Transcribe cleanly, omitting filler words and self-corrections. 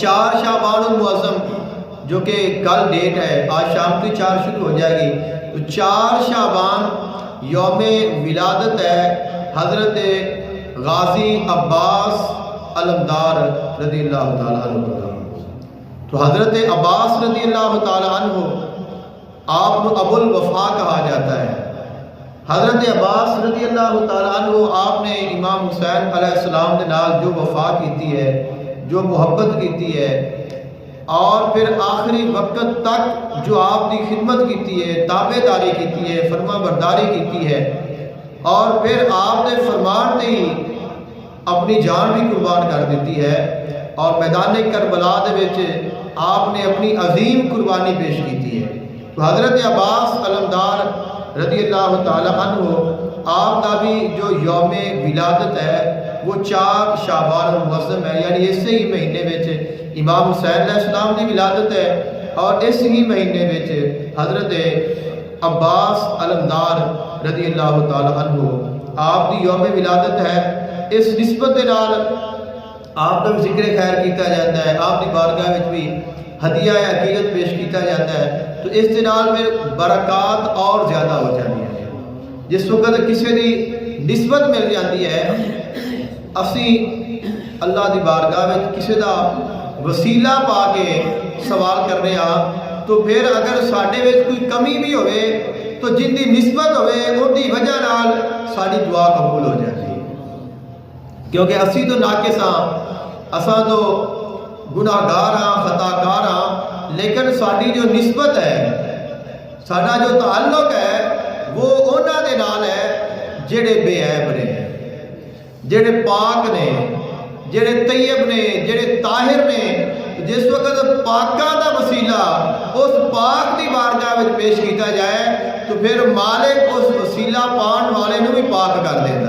4 شعبان المعظم جو کہ کل ڈیٹ ہے، آج شام کو 4 شروع ہو جائے گی، تو 4 شعبان یوم ولادت ہے حضرت غازی عباس علمدار رضی اللہ تعالیٰ عنہ کا۔ تو حضرت عباس رضی اللہ تعالیٰ عنہ آپ کو ابو الوفا کہا جاتا ہے۔ حضرت عباس رضی اللہ تعالیٰ عنہ آپ نے امام حسین علیہ السلام کے نال جو وفا کیتی ہے، جو محبت کیتی ہے، اور پھر آخری وقت تک جو آپ کی خدمت کیتی ہے، تابع داری کیتی ہے، فرما برداری کیتی ہے، اور پھر آپ نے فرمان تے ہی اپنی جان بھی قربان کر دیتی ہے، اور میدان کربلا دے وچ آپ نے اپنی عظیم قربانی پیش کیتی ہے۔ تو حضرت عباس علمدار رضی اللہ تعالیٰ عنہ آپ کا بھی جو یوم ولادت ہے وہ 4 شعبان المعظم ہے، یعنی اسی ہی مہینے وچ امام حسین علیہ السلام کی ولادت ہے، اور اس ہی مہینے وچ حضرت عباس علمدار رضی اللہ تعالیٰ عنہ آپ کی یوم ولادت ہے۔ اس نسبت کے نال آپ کا بھی ذکر خیر کیتا جاتا ہے، آپ کی بارگاہ وچ بھی ہدیہ عقیدت پیش کیتا جاتا ہے، تو اس نال میں برکات اور زیادہ ہو جاتی ہے۔ جس وقت کسی کی نسبت مل جاتی ہے، اسی اللہ دی بارگاہ میں کسی دا وسیلہ پا کے سوال کر رہے ہیں، تو پھر اگر ساڈے وچ کوئی کمی بھی ہوئے تو جن دی نسبت ہوئے ان دی وجہ نال ساری دعا قبول ہو جاتی ہے، کیونکہ اسی تو ناقص ہاں، اساں تو گناہگار ہاں، خطا کار ہاں، لیکن ساری جو نسبت ہے، سارا جو تعلق ہے وہ انہاں دے نال ہے جڑے بے عیب نے، جڑے پاک نے، جڑے طیب نے، جڑے طاہر نے۔ جس وقت پاکاں دا وسیلہ اس پاک دی بارگاہ وچ پیش کیتا جائے تو پھر مالک اس وسیلہ پان والے نو بھی پاک کر دیتا